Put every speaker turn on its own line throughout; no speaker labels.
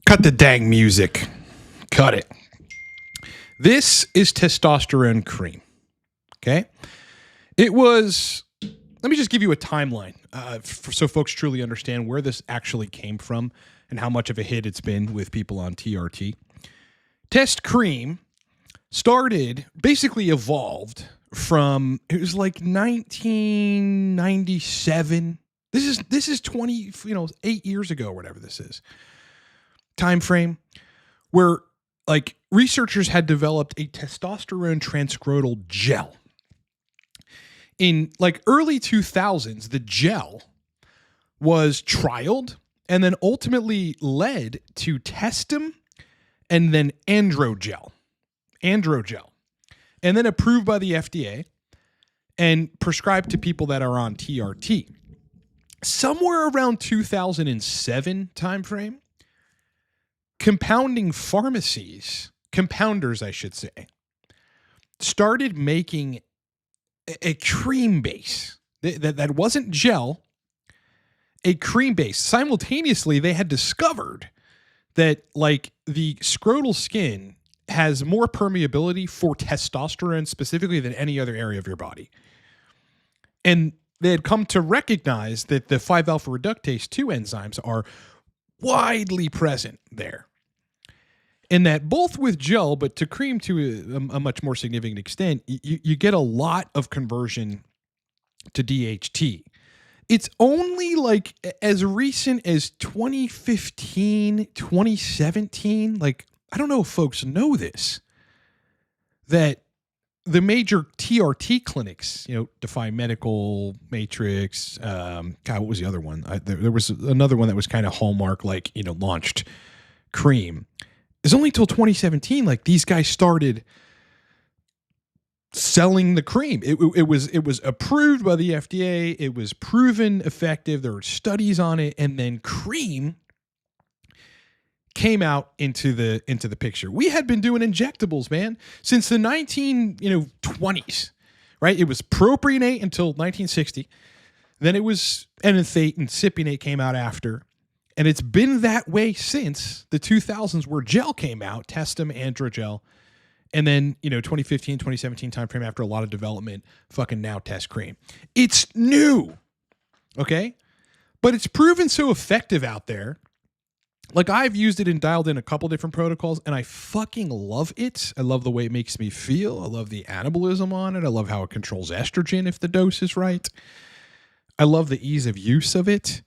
Cut the dang music. Cut it. This is testosterone cream. Okay. It was, let me just give you a timeline so folks truly understand where this actually came from and how much of a hit it's been with people on TRT. Test cream basically evolved from, it was like 1997. This is 8 years ago, or whatever this is. Time frame where like researchers had developed a testosterone transcrotal gel. In like early 2000s, the gel was trialed and then ultimately led to testum and then androgel, and then approved by the FDA and prescribed to people that are on TRT. Somewhere around 2007 timeframe, compounders, I should say, started making a cream base that wasn't gel, a cream base. Simultaneously, they had discovered that like the scrotal skin has more permeability for testosterone specifically than any other area of your body. And they had come to recognize that the 5-alpha reductase 2 enzymes are widely present there. And that both with gel, but to cream to a much more significant extent, you get a lot of conversion to DHT. It's only like as recent as 2015, 2017. Like, I don't know if folks know this, that the major TRT clinics, Defy Medical, Matrix, what was the other one? There was another one that was kind of Hallmark, launched cream. It's only till 2017, like these guys started selling the cream. It was approved by the FDA. It was proven effective. There were studies on it, and then cream came out into the picture. We had been doing injectables, man, since the 1920s, right? It was propionate until 1960. Then it was enanthate, and cypionate came out after. And it's been that way since the 2000s, where gel came out, testum, androgel. And then, 2015, 2017 timeframe, after a lot of development, fucking now test cream. It's new, okay? But it's proven so effective out there. Like, I've used it and dialed in a couple different protocols, and I fucking love it. I love the way it makes me feel. I love the anabolism on it. I love how it controls estrogen if the dose is right. I love the ease of use of it.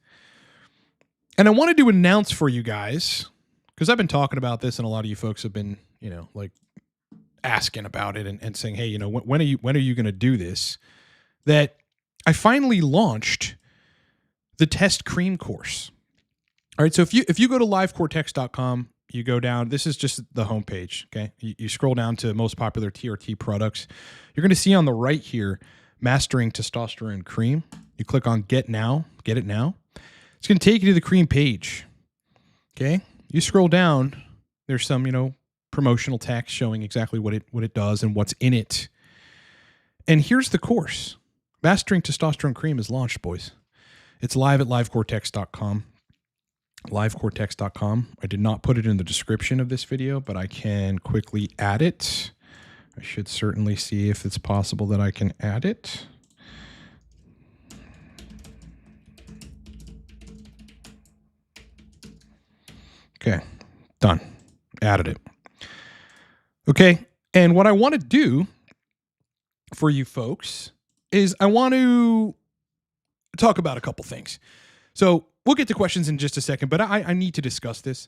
And I wanted to announce for you guys, because I've been talking about this and a lot of you folks have been, asking about it and saying, hey, when are you going to do this? That I finally launched the test cream course. All right. So if you go to livecortex.com, you go down, this is just the homepage. Okay. You scroll down to most popular TRT products. You're going to see on the right here, Mastering Testosterone Cream. You click on get it now. It's going to take you to the cream page. Okay. You scroll down. There's some, promotional text showing exactly what it does and what's in it. And here's the course. Mastering Testosterone Cream is launched, boys. It's live at livecortex.com. Livecortex.com. I did not put it in the description of this video, but I can quickly add it. I should certainly see if it's possible that I can add it. Okay, done. Added it. Okay, and what I want to do for you folks is I want to talk about a couple things. So we'll get to questions in just a second, but I need to discuss this.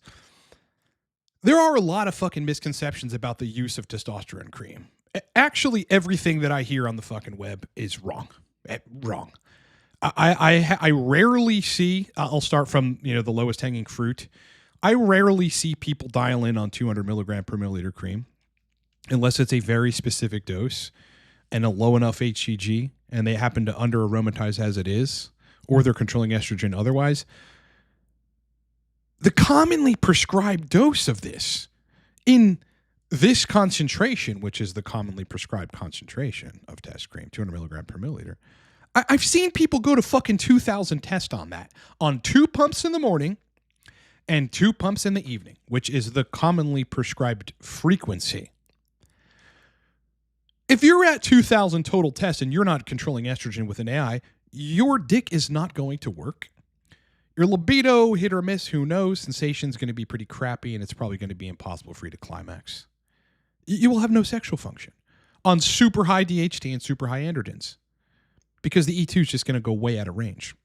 There are a lot of fucking misconceptions about the use of testosterone cream. Actually, everything that I hear on the fucking web is wrong. Wrong. I rarely see, I'll start from, the lowest hanging fruit. I rarely see people dial in on 200 milligram per milliliter cream unless it's a very specific dose and a low enough HCG and they happen to under aromatize as it is, or they're controlling estrogen otherwise. The commonly prescribed dose of this in this concentration, which is the commonly prescribed concentration of test cream, 200 milligram per milliliter. I've seen people go to fucking 2,000 test on that, on 2 pumps in the morning and 2 pumps in the evening, which is the commonly prescribed frequency. If you're at 2,000 total tests and you're not controlling estrogen with an AI, your dick is not going to work. Your libido, hit or miss, who knows? Sensation's going to be pretty crappy, and it's probably going to be impossible for you to climax. You will have no sexual function on super high DHT and super high androgens because the E2 is just going to go way out of range.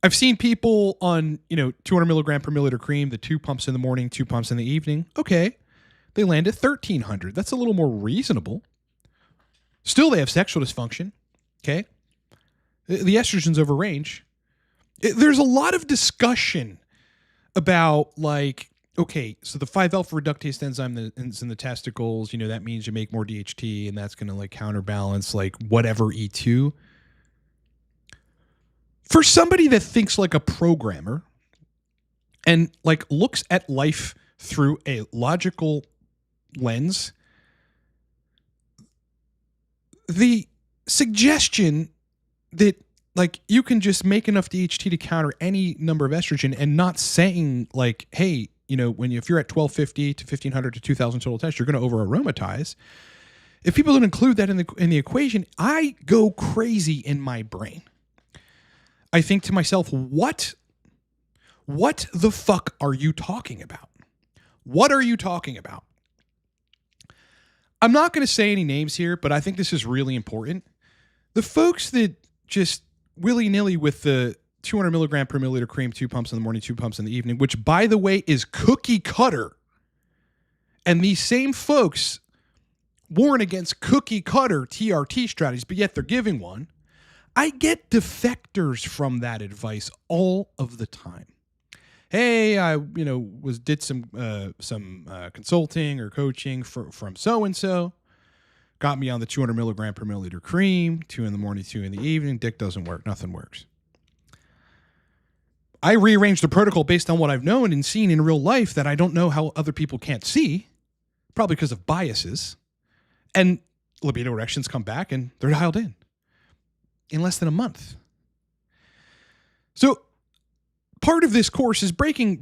I've seen people on, 200 milligram per milliliter cream, the 2 pumps in the morning, 2 pumps in the evening. Okay. They land at 1,300. That's a little more reasonable. Still, they have sexual dysfunction. Okay. The estrogen's over range. There's a lot of discussion about okay, so the 5-alpha reductase enzyme that's in the testicles, that means you make more DHT and that's going to counterbalance whatever E2. For somebody that thinks like a programmer and looks at life through a logical lens, the suggestion that you can just make enough DHT to counter any number of estrogen and not saying hey, if you're at 1,250 to 1,500 to 2,000 total tests, you're going to over aromatize. If people don't include that in the equation, I go crazy in my brain. I think to myself, what the fuck are you talking about? What are you talking about? I'm not going to say any names here, but I think this is really important. The folks that just willy-nilly with the 200 milligram per milliliter cream, 2 pumps in the morning, 2 pumps in the evening, which, by the way, is cookie cutter. And these same folks warn against cookie cutter TRT strategies, but yet they're giving one. I get defectors from that advice all of the time. Hey, I did some consulting or coaching from so and so. Got me on the 200 milligram per milliliter cream, 2 in the morning, 2 in the evening. Dick doesn't work. Nothing works. I rearranged the protocol based on what I've known and seen in real life that I don't know how other people can't see, probably because of biases. And libido erections come back and they're dialed in less than a month. So part of this course is breaking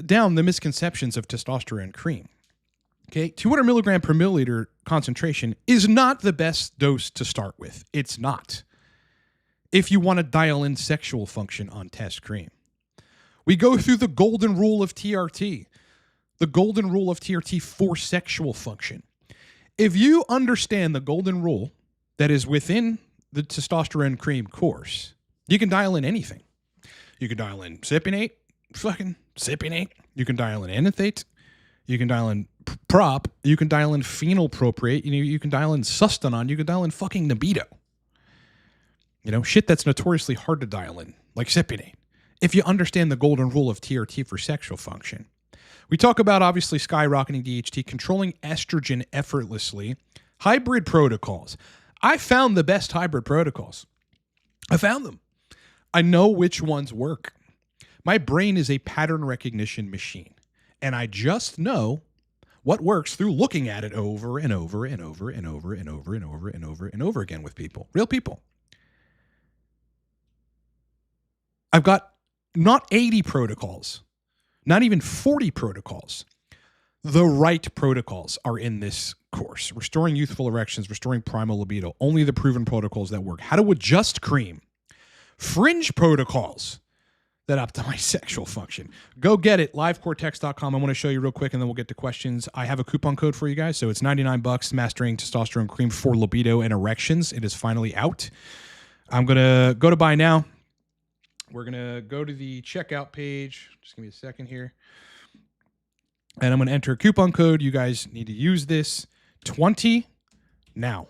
down the misconceptions of testosterone cream. Okay, 200 milligram per milliliter concentration is not the best dose to start with. It's not. If you want to dial in sexual function on test cream. We go through the golden rule of TRT. The golden rule of TRT for sexual function. If you understand the golden rule that is within the testosterone cream course, you can dial in anything. You can dial in cypionate, fucking cypionate. You can dial in anathate. You can dial in prop. You can dial in phenylpropiate. You can dial in sustanon. You can dial in fucking libido. Shit that's notoriously hard to dial in, like cypionate. If you understand the golden rule of TRT for sexual function. We talk about obviously skyrocketing DHT, controlling estrogen effortlessly, hybrid protocols. I found the best hybrid protocols. I found them. I know which ones work. My brain is a pattern recognition machine, and I just know what works through looking at it over and over and over and over and over and over and over and over again with people, real people. I've got not 80 protocols, not even 40 protocols. The right protocols are in this course. Restoring youthful erections, restoring primal libido, only the proven protocols that work. How to adjust cream. Fringe protocols that optimize sexual function. Go get it, livecortex.com. I want to show you real quick and then we'll get to questions. I have a coupon code for you guys. So it's $99, Mastering Testosterone Cream for Libido and Erections. It is finally out. I'm going to go to buy now. We're going to go to the checkout page. Just give me a second here. And I'm going to enter a coupon code. You guys need to use this. 20 now.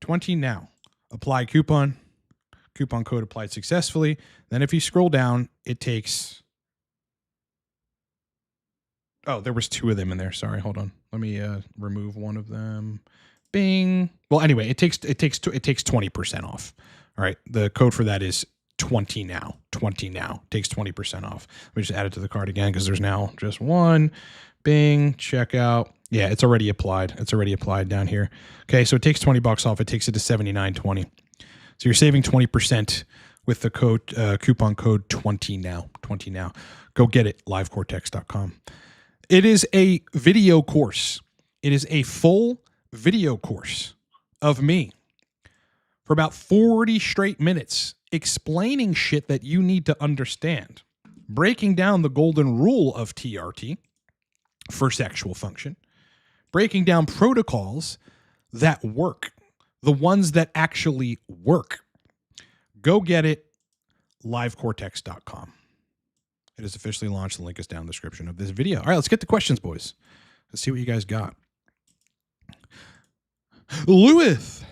20 now. Apply coupon. Coupon code applied successfully. Then if you scroll down, it takes... Oh, there was 2 of them in there. Sorry, hold on. Let me remove one of them. Bing. Well, anyway, it takes 20% off. All right. The code for that is 20 now. 20 now. Takes 20% off. Let me just add it to the cart again because there's now just one. Bing. Checkout. Yeah, it's already applied. It's already applied down here. Okay, so it takes $20 off. It takes it to $79.20. So you're saving 20% with the code coupon code 20 now. 20 now. Go get it, livecortex.com. It is a video course. It is a full video course of me for about 40 straight minutes explaining shit that you need to understand, breaking down the golden rule of TRT for sexual function, breaking down protocols that work, the ones that actually work. Go get it, livecortex.com. It is officially launched. The link is down in the description of this video. All right, let's get to questions, boys. Let's see what you guys got. Lewis.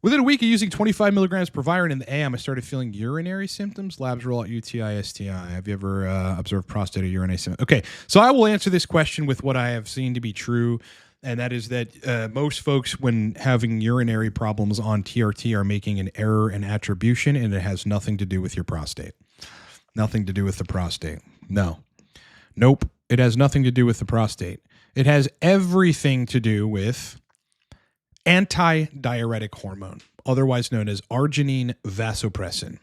Within a week of using 25 milligrams per Viron in the AM, I started feeling urinary symptoms. Labs rule out UTI, STI. Have you ever observed prostate or urinary symptoms? Okay, so I will answer this question with what I have seen to be true, and that is that most folks, when having urinary problems on TRT, are making an error in attribution, and it has nothing to do with your prostate. Nothing to do with the prostate. No. Nope. It has nothing to do with the prostate. It has everything to do with anti-diuretic hormone, otherwise known as arginine vasopressin.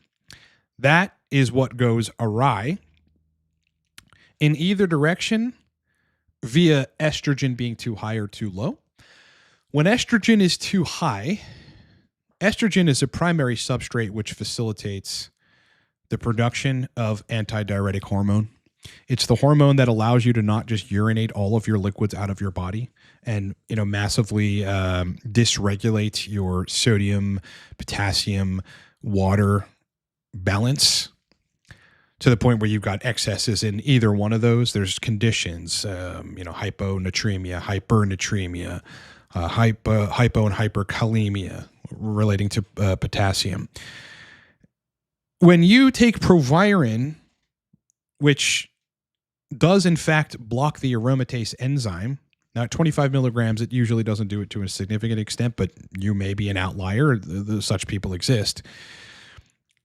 That is what goes awry in either direction via estrogen being too high or too low. When estrogen is too high, estrogen is a primary substrate which facilitates the production of anti-diuretic hormone. It's the hormone that allows you to not just urinate all of your liquids out of your body and, massively dysregulate your sodium, potassium, water balance to the point where you've got excesses in either one of those. There's conditions, hyponatremia, hypernatremia, hypo and hyperkalemia relating to potassium. When you take Proviron, which does in fact block the aromatase enzyme. Now at 25 milligrams, it usually doesn't do it to a significant extent, but you may be an outlier. Such people exist.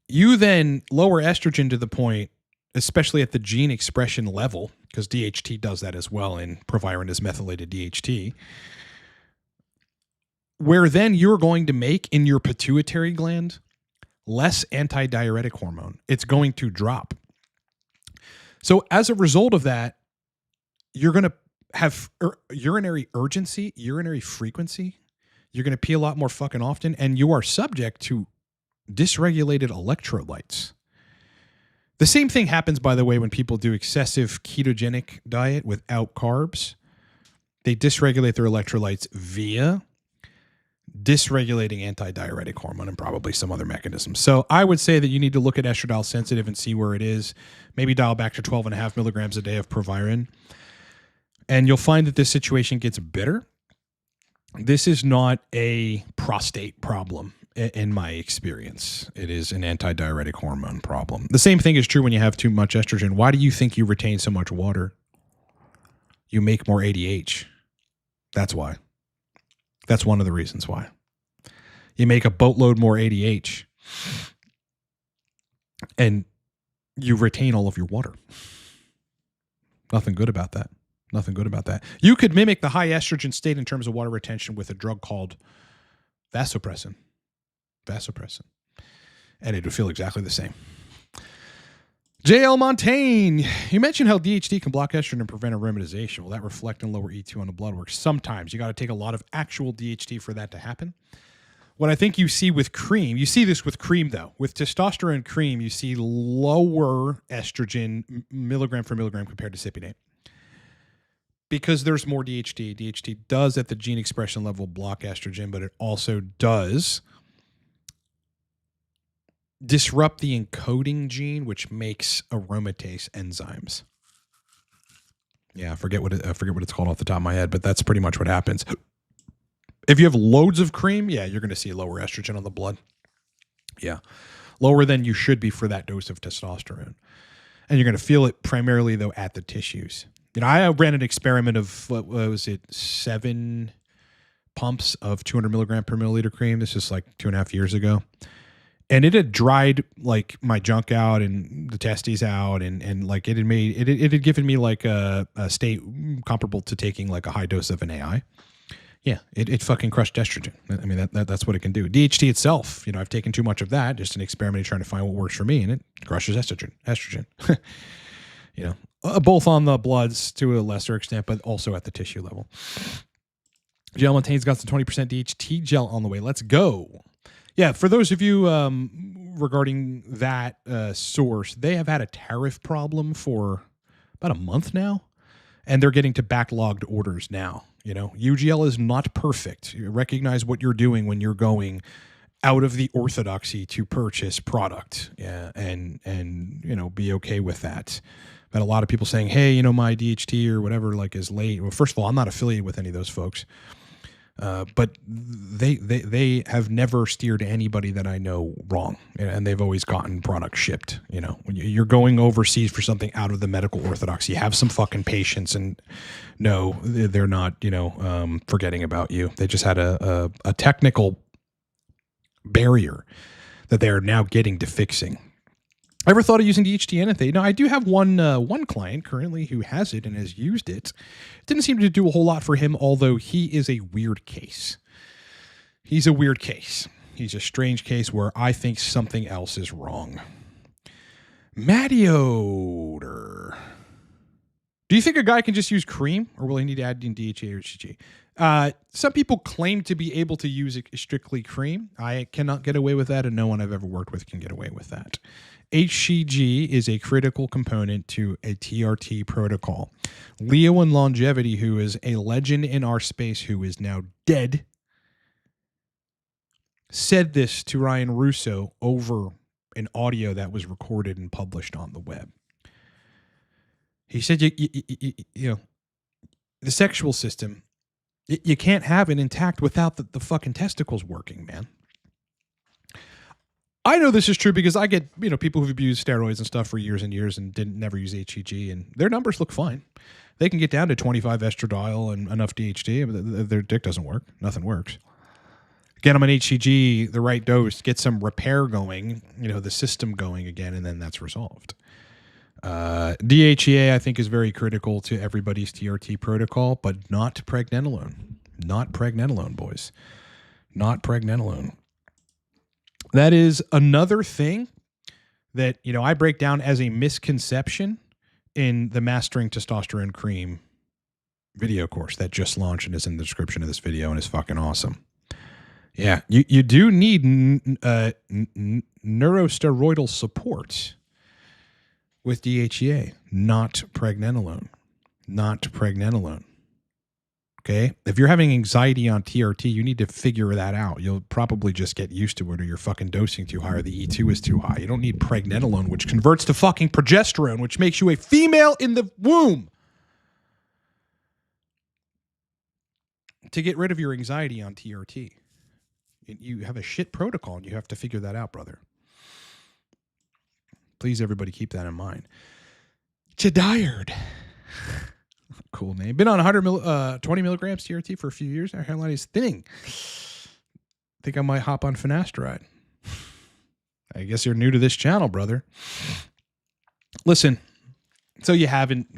You then lower estrogen to the point, especially at the gene expression level, because DHT does that as well, and Proviron is methylated DHT, where then you're going to make in your pituitary gland less anti-diuretic hormone. It's going to drop. So as a result of that, you're going to have urinary urgency, urinary frequency. You're going to pee a lot more fucking often, and you are subject to dysregulated electrolytes. The same thing happens, by the way, when people do excessive ketogenic diet without carbs. They dysregulate their electrolytes via dysregulating anti-diuretic hormone and probably some other mechanisms. So I would say that you need to look at estradiol sensitive and see where it is. Maybe dial back to 12.5 milligrams a day of Proviron. And you'll find that this situation gets better. This is not a prostate problem in my experience. It is an anti-diuretic hormone problem. The same thing is true when you have too much estrogen. Why do you think you retain so much water? You make more ADH. That's why. That's one of the reasons why. You make a boatload more ADH and you retain all of your water. Nothing good about that. Nothing good about that. You could mimic the high estrogen state in terms of water retention with a drug called vasopressin. Vasopressin. And it would feel exactly the same. JL Montaigne, you mentioned how DHT can block estrogen and prevent aromatization. Will that reflect and lower E2 on the blood work? Sometimes. You got to take a lot of actual DHT for that to happen. What I think you see with cream, you see this with cream though. With testosterone cream, you see lower estrogen milligram for milligram compared to cypionate. Because there's more DHT. DHT does at the gene expression level block estrogen, but it also does disrupt the encoding gene, which makes aromatase enzymes. Yeah, I forget what it's called off the top of my head, but that's pretty much what happens. If you have loads of cream, yeah, you're going to see lower estrogen on the blood. Yeah, lower than you should be for that dose of testosterone. And you're going to feel it primarily, though, at the tissues. I ran an experiment of, what was it, 7 pumps of 200 milligram per milliliter cream. This is like 2.5 years ago. And it had dried like my junk out and the testes out, and like it had given me like a state comparable to taking like a high dose of an AI. Yeah, it fucking crushed estrogen. I mean, that's what it can do. DHT itself, I've taken too much of that, just an experiment trying to find what works for me, and it crushes estrogen. Both on the bloods to a lesser extent, but also at the tissue level. Gel maintains got some 20% DHT gel on the way. Let's go. Yeah, for those of you regarding that source, they have had a tariff problem for about a month now, and they're getting to backlogged orders now. UGL is not perfect. You recognize what you're doing when you're going out of the orthodoxy to purchase product, and be okay with that. But a lot of people saying, hey, my DHT or whatever is late. Well, first of all, I'm not affiliated with any of those folks. But they have never steered anybody that I know wrong, and they've always gotten product shipped. When you're going overseas for something out of the medical orthodoxy, have some fucking patience, and no, they're not, forgetting about you. They just had a technical barrier that they are now getting to fixing. I ever thought of using DHT anything? I do have one client currently who has it and has used it. It didn't seem to do a whole lot for him, although he is a weird case. He's a weird case. He's a strange case where I think something else is wrong. Matioder. Do you think a guy can just use cream, or will he need to add in DHA or HCG? Some people claim to be able to use strictly cream. I cannot get away with that, and no one I've ever worked with can get away with that. HCG is a critical component to a TRT protocol. Leo in Longevity, who is a legend in our space, who is now dead, said this to Ryan Russo over an audio that was recorded and published on the web. He said, the sexual system, you can't have it intact without the fucking testicles working, man. I know this is true because I get, people who've abused steroids and stuff for years and years and never use HCG, and their numbers look fine. They can get down to 25 estradiol and enough DHT, but their dick doesn't work. Nothing works. Get them an HCG, the right dose, get some repair going, the system going again, and then that's resolved. DHEA, I think, is very critical to everybody's TRT protocol, but not pregnenolone. Not pregnenolone, boys. Not pregnenolone. That is another thing that, I break down as a misconception in the Mastering Testosterone Cream video course that just launched and is in the description of this video and is fucking awesome. Yeah, you do need neurosteroidal support with DHEA, not pregnenolone. Not pregnenolone. Okay? If you're having anxiety on TRT, you need to figure that out. You'll probably just get used to it, or you're fucking dosing too high, or the E2 is too high. You don't need pregnenolone, which converts to fucking progesterone, which makes you a female in the womb. To get rid of your anxiety on TRT. You have a shit protocol, and you have to figure that out, brother. Please, everybody, keep that in mind. Jedired. Cool name. Been on 20 milligrams TRT for a few years. Our hairline is thinning. Think I might hop on finasteride. I guess you're new to this channel, brother. Listen, so you haven't,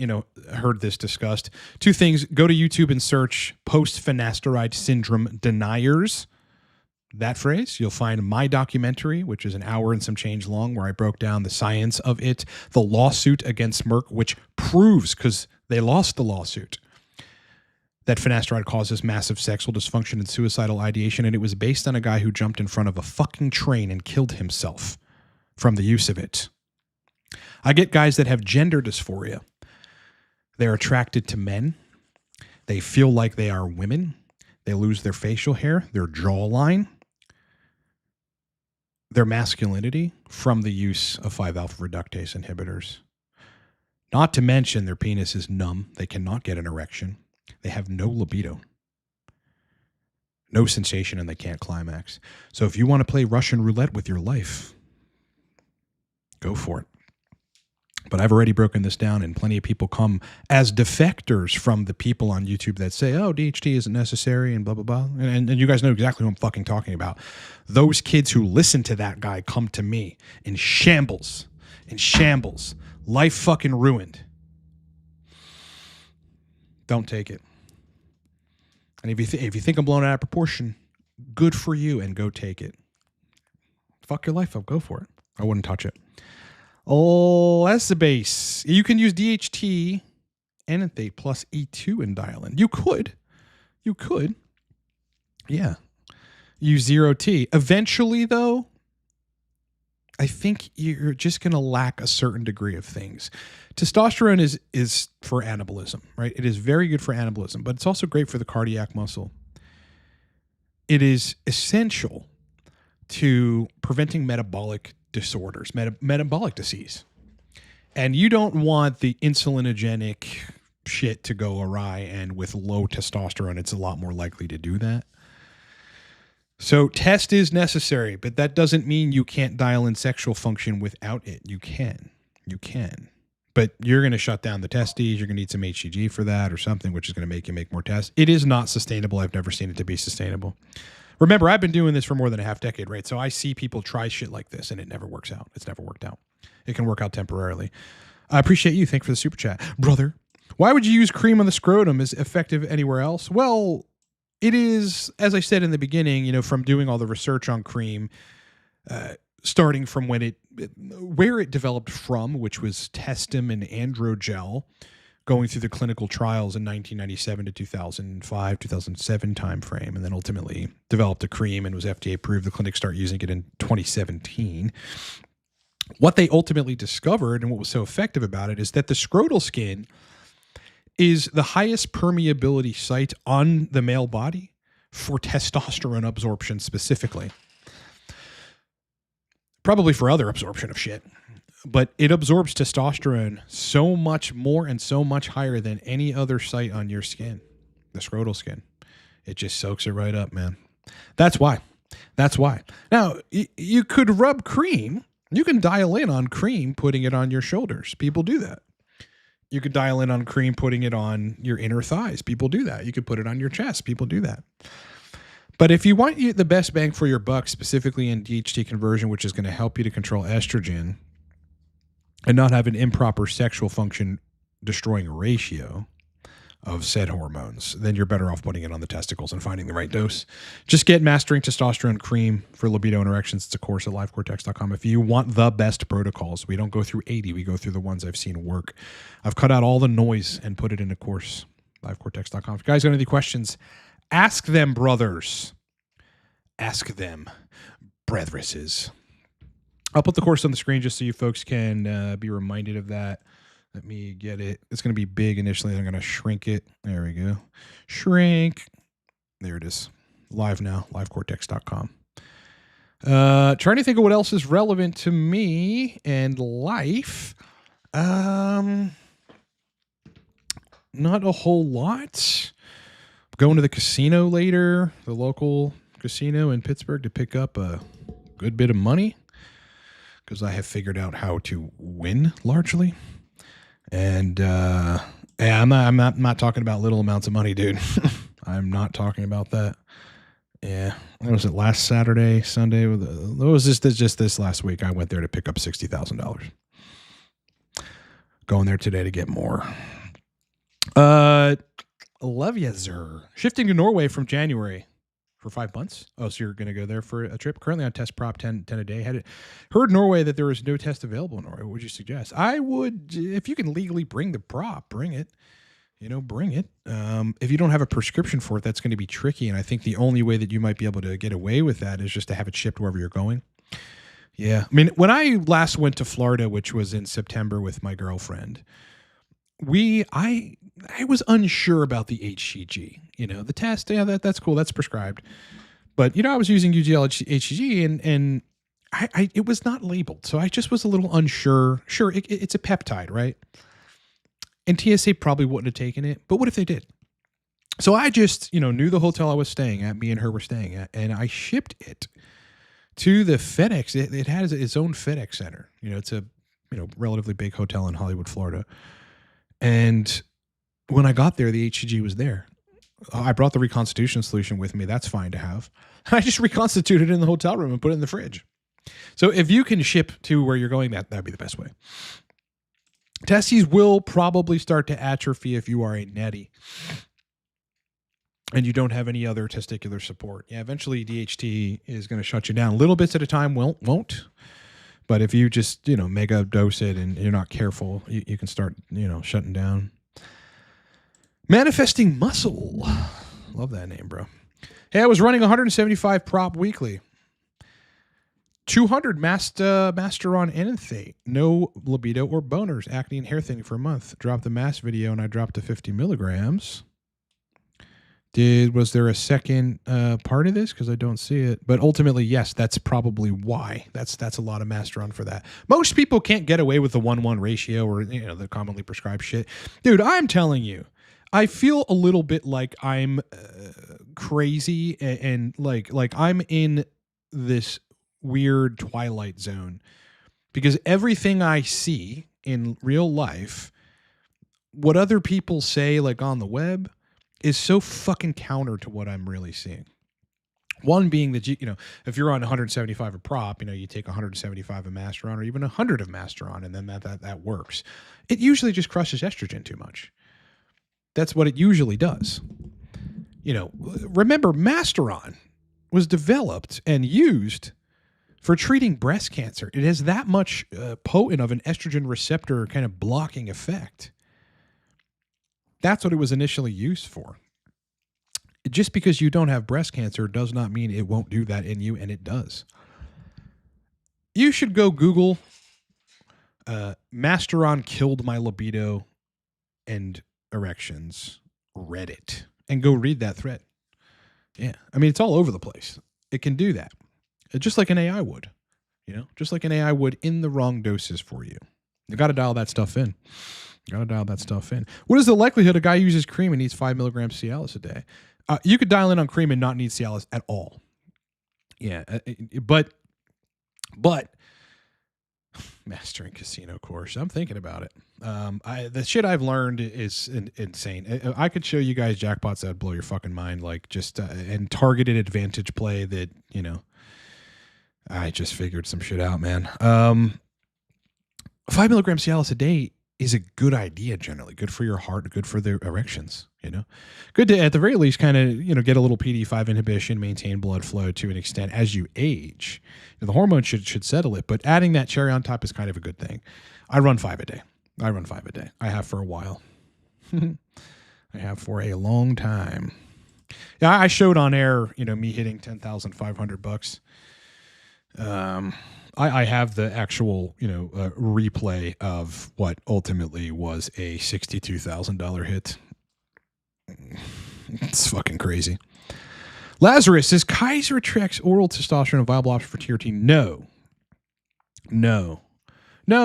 heard this discussed. Two things. Go to YouTube and search post-finasteride syndrome deniers. That phrase. You'll find my documentary, which is an hour and some change long, where I broke down the science of it, the lawsuit against Merck, which proves, because they lost the lawsuit, that finasteride causes massive sexual dysfunction and suicidal ideation, and it was based on a guy who jumped in front of a fucking train and killed himself from the use of it. I get guys that have gender dysphoria. They're attracted to men. They feel like they are women. They lose their facial hair, their jawline, their masculinity from the use of 5-alpha reductase inhibitors. Not to mention their penis is numb. They cannot get an erection. They have no libido. No sensation, and they can't climax. So if you want to play Russian roulette with your life, go for it. But I've already broken this down, and plenty of people come as defectors from the people on YouTube that say, oh, DHT isn't necessary and blah, blah, blah. And you guys know exactly who I'm fucking talking about. Those kids who listen to that guy come to me in shambles. In shambles. Life fucking ruined. Don't take it. And if you think I'm blown out of proportion, good for you, and go take it. Fuck your life up. Go for it. I wouldn't touch it. Lesbase. You can use DHT enanthate plus E2 in dial-in. You could. Yeah. Use 0T. Eventually, though, I think you're just going to lack a certain degree of things. Testosterone is for anabolism, right? It is very good for anabolism, but it's also great for the cardiac muscle. It is essential to preventing metabolic disorders, metabolic disease. And you don't want the insulinogenic shit to go awry, and with low testosterone, it's a lot more likely to do that. So test is necessary, but that doesn't mean you can't dial in sexual function without it. You can. But you're going to shut down the testes. You're going to need some HCG for that or something, which is going to make you make more tests. It is not sustainable. I've never seen it to be sustainable. Remember, I've been doing this for more than a half decade, right? So I see people try shit like this, and it never works out. It's never worked out. It can work out temporarily. I appreciate you. Thank you for the super chat. Brother, why would you use cream on the scrotum? Is effective anywhere else? Well, it is, as I said in the beginning, from doing all the research on cream, starting from where it developed from, which was Testim and Androgel, going through the clinical trials in 1997 to 2005, 2007 timeframe, and then ultimately developed a cream and was FDA approved. The clinic started using it in 2017. What they ultimately discovered, and what was so effective about it, is that the scrotal skin is the highest permeability site on the male body for testosterone absorption specifically. Probably for other absorption of shit. But it absorbs testosterone so much more and so much higher than any other site on your skin, the scrotal skin. It just soaks it right up, man. That's why. Now, you could rub cream. You can dial in on cream, putting it on your shoulders. People do that. You could dial in on cream, putting it on your inner thighs. People do that. You could put it on your chest. People do that. But if you want the best bang for your buck, specifically in DHT conversion, which is going to help you to control estrogen and not have an improper sexual function destroying ratio of said hormones, then you're better off putting it on the testicles and finding the right dose. Just get Mastering Testosterone Cream for Libido and Erections. It's a course at livecortex.com. If you want the best protocols, we don't go through 80. We go through the ones I've seen work. I've cut out all the noise and put it in a course, livecortex.com. If you guys got any questions, ask them, brothers. Ask them, brethresses. I'll put the course on the screen just so you folks can be reminded of that. Let me get it. It's going to be big initially. I'm going to shrink it. There we go. Shrink. There it is. Live now. Livecortex.com. Trying to think of what else is relevant to me and life. Not a whole lot. Going to the casino later, the local casino in Pittsburgh, to pick up a good bit of money because I have figured out how to win largely. And I'm not talking about little amounts of money, dude. I'm not talking about that. Yeah, what was it, last Saturday, Sunday? What was just this last week? I went there to pick up $60,000. Going there today to get more. Love ya, sir. Shifting to Norway from January for 5 months. Oh, so you're going to go there for a trip? Currently on test prop 10 a day. Heard Norway that there was no test available in Norway. What would you suggest? I would, if you can legally bring the prop, bring it. Bring it. If you don't have a prescription for it, that's going to be tricky. And I think the only way that you might be able to get away with that is just to have it shipped wherever you're going. Yeah. I mean, when I last went to Florida, which was in September with my girlfriend, I was unsure about the HCG. The test, yeah, that's cool. That's prescribed. But, I was using UGL HCG and it was not labeled. So I just was a little unsure. Sure, it's a peptide, right? And TSA probably wouldn't have taken it. But what if they did? So I just, knew the hotel I was staying at, me and her were staying at, and I shipped it to the FedEx. It has its own FedEx center. It's a, relatively big hotel in Hollywood, Florida. And when I got there, the HCG was there. I brought the reconstitution solution with me. That's fine to have. I just reconstituted it in the hotel room and put it in the fridge. So if you can ship to where you're going, that'd be the best way. Testes will probably start to atrophy if you are a netty. and you don't have any other testicular support, yeah, eventually DHT is going to shut you down. Little bits at a time won't. But if you just, mega dose it and you're not careful, you can start, shutting down. Manifesting Muscle. Love that name, bro. Hey, I was running 175 prop weekly. 200 Masteron enanthate. No libido or boners. Acne and hair thinning for a month. Dropped the mass video and I dropped to 50 milligrams. Was there a second part of this? Because I don't see it. But ultimately, yes, that's probably why. That's a lot of Masteron for that. Most people can't get away with the 1-1 ratio or the commonly prescribed shit. Dude, I'm telling you, I feel a little bit like I'm crazy and like I'm in this weird twilight zone because everything I see in real life, what other people say like on the web, is so fucking counter to what I'm really seeing. One being that, if you're on 175 a prop, you take 175 of Masteron or even 100 of Masteron, and then that works. It usually just crushes estrogen too much. That's what it usually does. Remember, Masteron was developed and used for treating breast cancer. It has that much potent of an estrogen receptor kind of blocking effect. That's what it was initially used for. Just because you don't have breast cancer does not mean it won't do that in you, and it does. You should go Google Masteron killed my libido and erections Reddit and go read that thread. Yeah. I mean, it's all over the place. It can do that. Just like an AI would, just like an AI would in the wrong doses for you. You got to dial that stuff in. What is the likelihood a guy uses cream and needs 5 milligrams Cialis a day? You could dial in on cream and not need Cialis at all. Yeah. But mastering casino course. I'm thinking about it. The shit I've learned is insane. I could show you guys jackpots that would blow your fucking mind, like just and targeted advantage play that, I just figured some shit out, man. 5 milligrams Cialis a day is a good idea generally. Good for your heart, good for the erections, Good to, at the very least, kind of, get a little PD5 inhibition, maintain blood flow to an extent as you age. The hormone should settle it, but adding that cherry on top is kind of a good thing. I run 5 a day. I have for a while. I have for a long time. Yeah, I showed on air, me hitting $10,500. I have the actual, replay of what ultimately was a $62,000 hit. It's fucking crazy. Lazarus, is Kaiser Trex oral testosterone a viable option for TRT? No.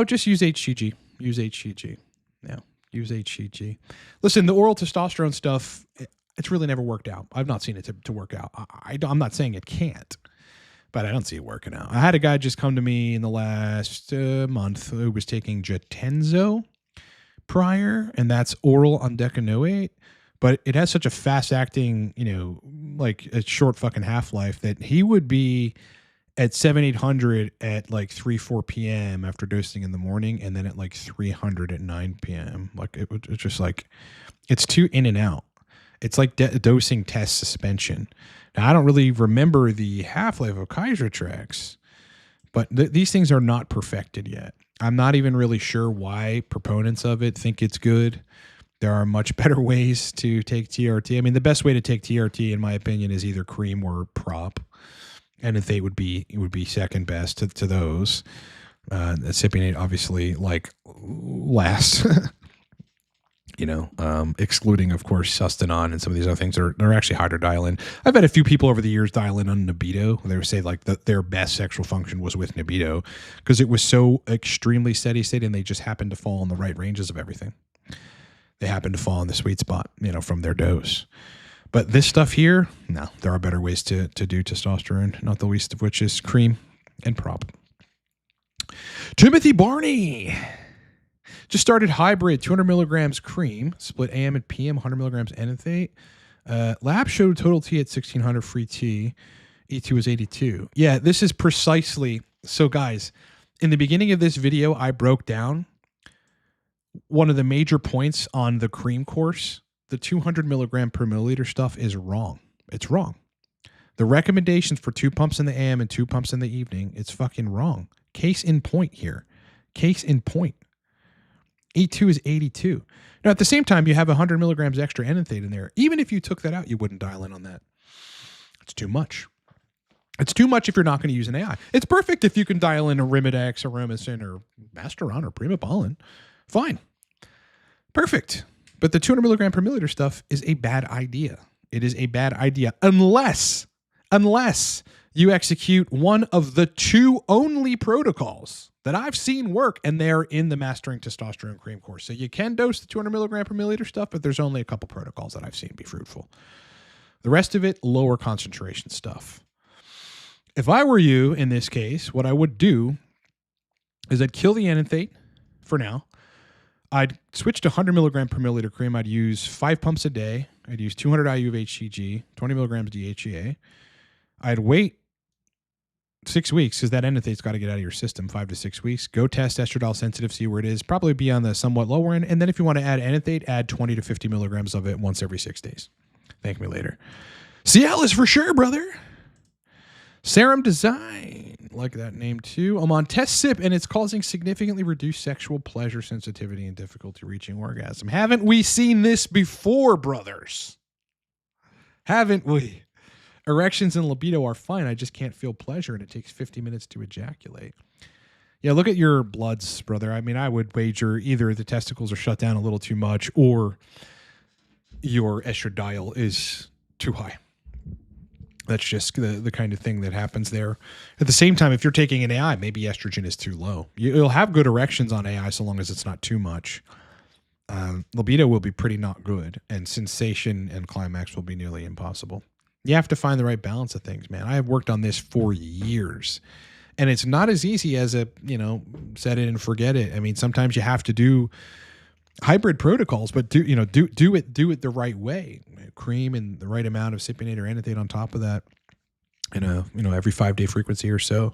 Just use HCG. Yeah, use HCG. Listen, the oral testosterone stuff, it's really never worked out. I've not seen it to work out. I'm not saying it can't, but I don't see it working out. I had a guy just come to me in the last month who was taking Jatenzo prior, and that's oral undecanoate, but it has such a fast-acting, like a short fucking half-life that he would be at 700-800 at like 3-4 p.m. after dosing in the morning, and then at like 300 at 9 p.m. Like it's just like, it's too in and out. It's like dosing test suspension. Now, I don't really remember the half-life of Kaiser Trex, but these things are not perfected yet. I'm not even really sure why proponents of it think it's good. There are much better ways to take TRT. I mean, the best way to take TRT, in my opinion, is either cream or prop. And if they would be second best to those. Cypionate, obviously, like last. Excluding, of course, Sustanon and some of these other things are actually harder to dial in. I've had a few people over the years dial in on Libido. They would say like their best sexual function was with Libido because it was so extremely steady state, and they just happened to fall in the right ranges of everything. They happened to fall in the sweet spot, from their dose. But this stuff here, no, there are better ways to do testosterone, not the least of which is cream and prop. Timothy Barney just started hybrid, 200 milligrams cream, split AM and PM, 100 milligrams enanthate. Lab showed total T at 1600, free T. E2 was 82. Yeah, this is precisely, so guys, in the beginning of this video, I broke down one of the major points on the cream course. the 200 milligram per milliliter stuff is wrong. It's wrong. The recommendations for 2 pumps in the AM and 2 pumps in the evening, it's fucking wrong. Case in point here. Case in point. E2 is 82. Now, at the same time, you have 100 milligrams extra enanthate in there. Even if you took that out, you wouldn't dial in on that. It's too much. It's too much if you're not going to use an AI. It's perfect if you can dial in a Arimidex, or Aromasin, or Masteron, or Primapolin. Fine. Perfect. But the 200 milligram per milliliter stuff is a bad idea. It is a bad idea unless you execute one of the 2 only protocols that I've seen work, and they're in the Mastering Testosterone Cream course. So you can dose the 200 milligram per milliliter stuff, but there's only a couple protocols that I've seen be fruitful. The rest of it, lower concentration stuff. If I were you in this case, what I would do is I'd kill the enanthate for now. I'd switch to 100 milligram per milliliter cream. I'd use 5 pumps a day. I'd use 200 IU of HCG, 20 milligrams DHEA. I'd wait 6 weeks because that enanthate's got to get out of your system, 5 to 6 weeks. Go test estradiol sensitive, see where it is. Probably be on the somewhat lower end. And then if you want to add enanthate, add 20 to 50 milligrams of it once every 6 days. Thank me later. Cialis for sure, brother. Serum Design, like that name too. I'm on test sip, and it's causing significantly reduced sexual pleasure sensitivity and difficulty reaching orgasm. Haven't we seen this before, brothers? Haven't we? Erections and libido are fine. I just can't feel pleasure, and it takes 50 minutes to ejaculate. Yeah, look at your bloods, brother. I mean, I would wager either the testicles are shut down a little too much, or your estradiol is too high. That's just the kind of thing that happens there. At the same time, if you're taking an AI, maybe estrogen is too low. You'll have good erections on AI so long as it's not too much. Libido will be pretty not good, and sensation and climax will be nearly impossible. You have to find the right balance of things, man. I have worked on this for years, and it's not as easy as a, set it and forget it. I mean, sometimes you have to do hybrid protocols, but do it the right way. Cream and the right amount of cypionate or enanthate on top of that, every 5-day frequency or so.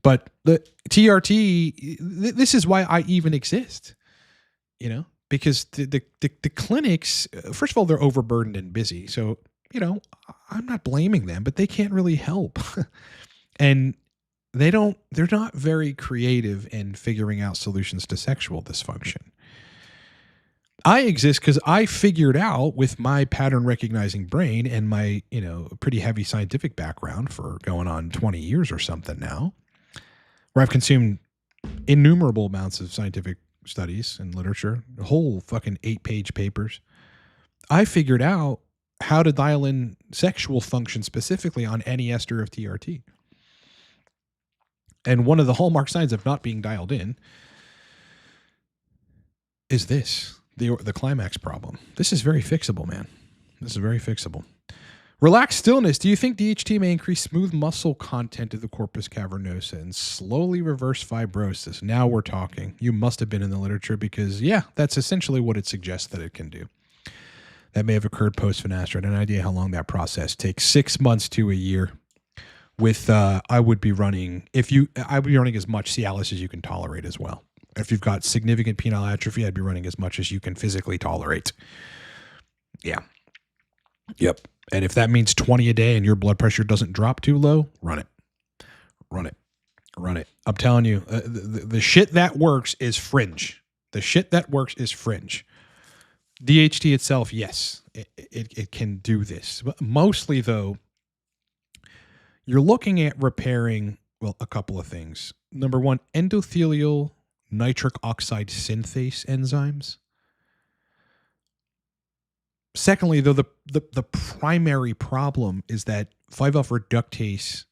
But the TRT, this is why I even exist, because the clinics, first of all, they're overburdened and busy. So, I'm not blaming them, but they can't really help. And they're not very creative in figuring out solutions to sexual dysfunction. I exist because I figured out with my pattern recognizing brain and my, pretty heavy scientific background for going on 20 years or something now, where I've consumed innumerable amounts of scientific studies and literature, whole fucking 8-page papers. I figured out how to dial in sexual function specifically on any ester of TRT. And one of the hallmark signs of not being dialed in is this. The climax problem. This is very fixable, man. This is very fixable. Relaxed stillness. Do you think DHT may increase smooth muscle content of the corpus cavernosa and slowly reverse fibrosis? Now we're talking. You must have been in the literature because, that's essentially what it suggests that it can do. That may have occurred post-finasteride. An idea how long that process takes. 6 months to a year. With I would be running as much Cialis as you can tolerate as well. If you've got significant penile atrophy, I'd be running as much as you can physically tolerate. Yeah. Yep. And if that means 20 a day and your blood pressure doesn't drop too low, run it. Run it. Run it. I'm telling you, the shit that works is fringe. The shit that works is fringe. DHT itself, yes, it can do this. But mostly, though, you're looking at repairing, a couple of things. Number one, endothelial nitric oxide synthase enzymes. Secondly, though, the primary problem is that 5-alpha reductase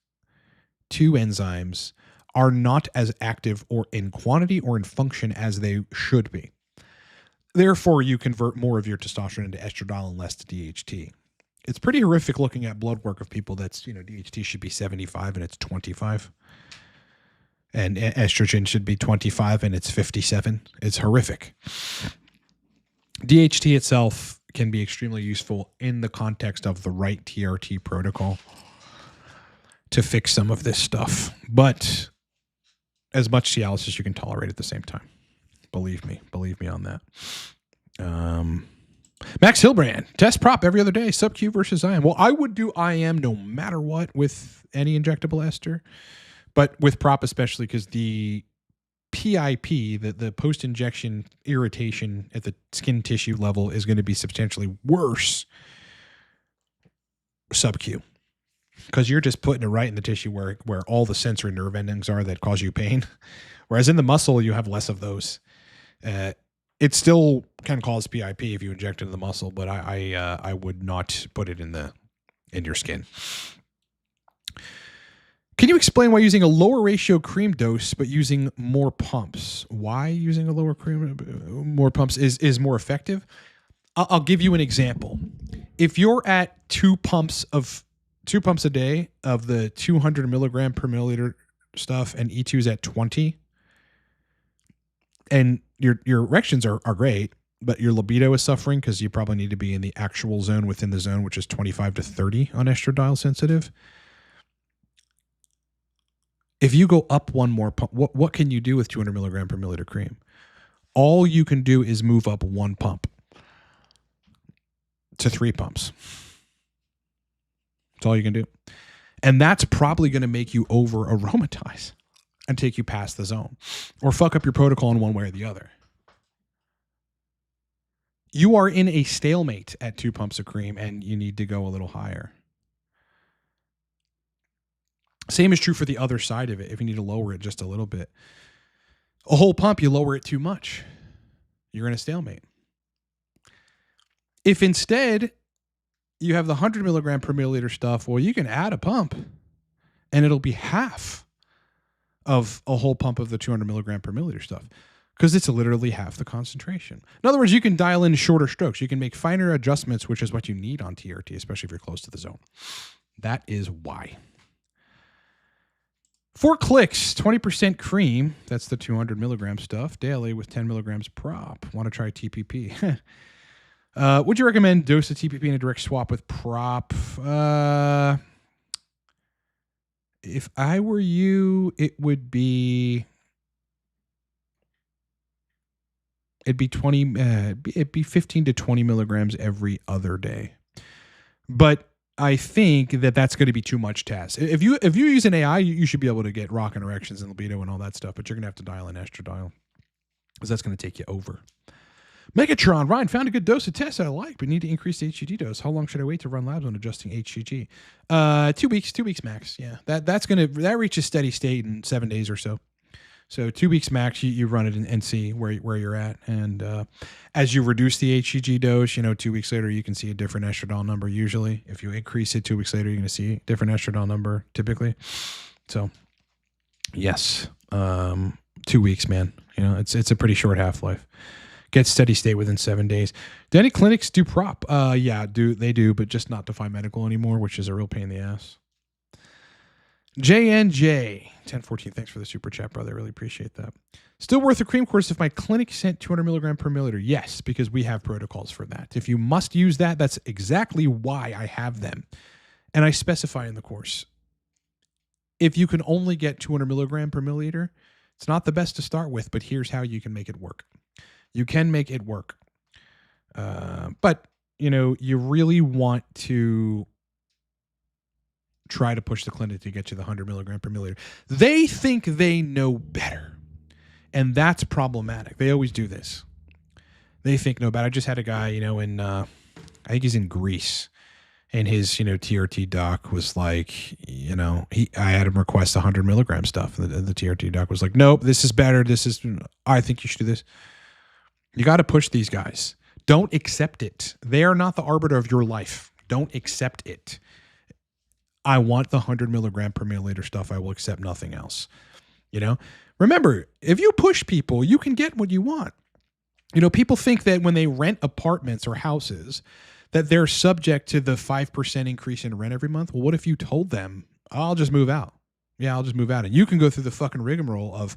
2 enzymes are not as active or in quantity or in function as they should be. Therefore, you convert more of your testosterone into estradiol and less to DHT. It's pretty horrific looking at blood work of people that's, DHT should be 75 and it's 25. And estrogen should be 25 and it's 57. It's horrific. DHT itself can be extremely useful in the context of the right TRT protocol to fix some of this stuff. But as much Cialis as you can tolerate at the same time. Believe me on that. Max Hilbrand, test prop every other day, sub-Q versus IM. Well, I would do IM no matter what with any injectable ester, but with prop especially because the PIP, the post-injection irritation at the skin tissue level is going to be substantially worse sub-Q because you're just putting it right in the tissue where all the sensory nerve endings are that cause you pain. Whereas in the muscle, you have less of those. It still can cause PIP if you inject it in the muscle, but I would not put it in your skin. Can you explain why using a lower ratio cream dose but using more pumps? Why using a lower more pumps is more effective? I'll give you an example. If you're at 2 pumps a day of the 200 milligram per milliliter stuff and E2 is at 20, and your erections are great, but your libido is suffering because you probably need to be in the actual zone within the zone, which is 25 to 30 on estradiol sensitive. If you go up one more pump, what can you do with 200 milligram per milliliter cream? All you can do is move up 1 pump to 3 pumps. That's all you can do. And that's probably going to make you over aromatize and take you past the zone or fuck up your protocol in one way or the other. You are in a stalemate at 2 pumps of cream and you need to go a little higher. Same is true for the other side of it. If you need to lower it just a little bit, a whole pump, you lower it too much, you're in a stalemate. If instead you have the 100 milligram per milliliter stuff, well, you can add a pump and it'll be half of a whole pump of the 200 milligram per milliliter stuff because it's literally half the concentration. In other words, you can dial in shorter strokes. You can make finer adjustments, which is what you need on TRT, especially if you're close to the zone. That is why. 4 clicks, 20% cream. That's the 200 milligram stuff daily with 10 milligrams prop. Want to try TPP? Would you recommend dose of TPP in a direct swap with prop? If I were you, it'd be 15 to 20 milligrams every other day. But I think that's going to be too much test. If you use an AI, you should be able to get rockin' erections and libido and all that stuff, but you're going to have to dial in estradiol because that's going to take you over. Megatron, Ryan, found a good dose of test I like, but need to increase the HCG dose. How long should I wait to run labs on adjusting HCG? 2 weeks max. Yeah, that reaches steady state in 7 days or so. So 2 weeks max, you run it and see where you're at. And as you reduce the HCG dose, 2 weeks later, you can see a different estradiol number usually. If you increase it 2 weeks later, you're going to see a different estradiol number typically. So yes, 2 weeks, man. It's a pretty short half-life. Get steady state within 7 days. Do any clinics do prop? Yeah, they do, but just not Defy Medical anymore, which is a real pain in the ass. JNJ 1014, thanks for the super chat, brother. I really appreciate that. Still worth a cream course if my clinic sent 200 milligram per milliliter? Yes, because we have protocols for that. If you must use that, that's exactly why I have them. And I specify in the course. If you can only get 200 milligram per milliliter, it's not the best to start with, but here's how you can make it work. You can make it work. But, you really want to try to push the clinic to get you the 100 milligram per milliliter. They think they know better. And that's problematic. They always do this. They think no better. I just had a guy, in, I think he's in Greece. And his, TRT doc was like, I had him request 100 milligram stuff. The TRT doc was like, nope, this is better. I think you should do this. You got to push these guys. Don't accept it. They are not the arbiter of your life. Don't accept it. I want the 100 milligram per milliliter stuff. I will accept nothing else. Remember, if you push people, you can get what you want. People think that when they rent apartments or houses, that they're subject to the 5% increase in rent every month. Well, what if you told them, I'll just move out? Yeah, I'll just move out. And you can go through the fucking rigmarole of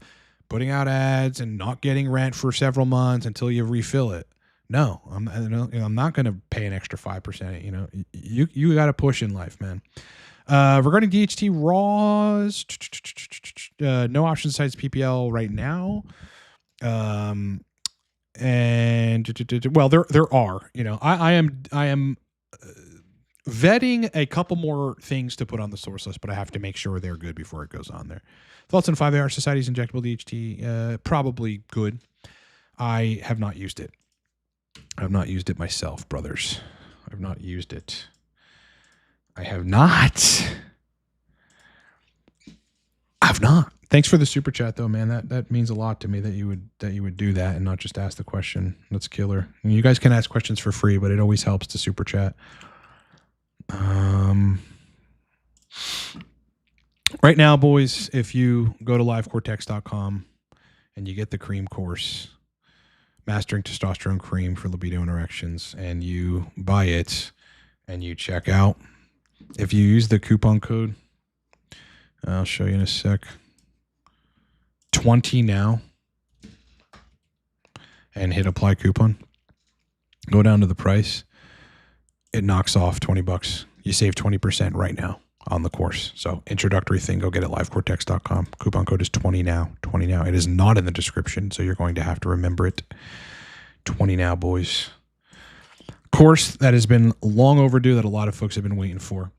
putting out ads and not getting rent for several months until you refill it. No, I'm not going to pay an extra 5%. You got to push in life, man. Regarding DHT raws, no options besides PPL right now. And well, there are, you know, I am vetting a couple more things to put on the source list, but I have to make sure they're good before it goes on there. Thoughts on 5-hour Society's injectable DHT? Probably good. I have not used it. I've not used it myself, brothers. I've not used it. I have not. I've not. Thanks for the super chat, though, man. That means a lot to me that you would do that and not just ask the question. That's killer. I mean, you guys can ask questions for free, but it always helps to super chat. Right now, boys, if you go to livecortex.com and you get the cream course, Mastering Testosterone Cream for Libido and Erections, and you buy it and you check out, if you use the coupon code, I'll show you in a sec, 20 now, and hit apply coupon, go down to the price, it knocks off $20. You save 20% right now on the course. So introductory thing, go get it, livecortex.com. Coupon code is 20 now. 20 now. It is not in the description, so you're going to have to remember it. 20 now, boys. Course that has been long overdue, that a lot of folks have been waiting for.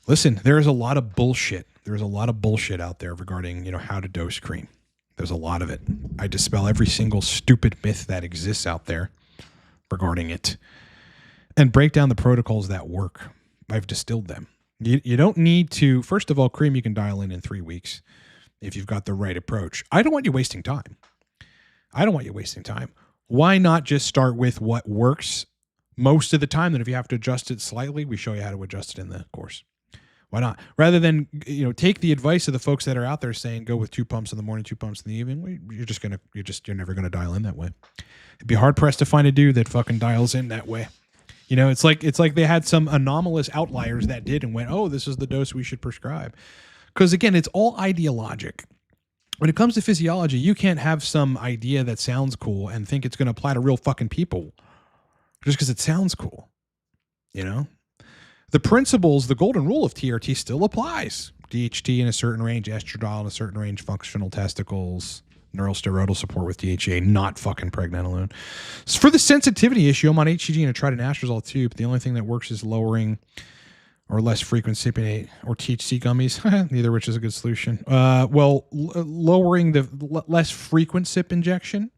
Listen, there is a lot of bullshit. There's a lot of bullshit out there regarding, you know, how to dose cream. There's a lot of it. I dispel every single stupid myth that exists out there regarding it and break down the protocols that work. I've distilled them. You don't need to, first of all, cream you can dial in 3 weeks if you've got the right approach. I don't want you wasting time. Why not just start with what works most of the time? Then if you have to adjust it slightly, we show you how to adjust it in the course. Why not? Rather than, you know, take the advice of the folks that are out there saying go with 2 pumps in the morning, 2 pumps in the evening. You're never gonna dial in that way. It'd be hard pressed to find a dude that fucking dials in that way. You know, it's like they had some anomalous outliers that did and went, oh, this is the dose we should prescribe. Because again, it's all ideologic. When it comes to physiology, you can't have some idea that sounds cool and think it's going to apply to real fucking people just because it sounds cool. You know, the principles, the golden rule of TRT still applies. DHT in a certain range, estradiol in a certain range, functional testicles, neural steroidal support with DHA, not fucking pregnenolone. So for the sensitivity issue, I'm on HCG and I tried an anastrozole too, but the only thing that works is lowering or less frequent cypionate or THC gummies, neither of which is a good solution. Lowering the less frequent SIP injection,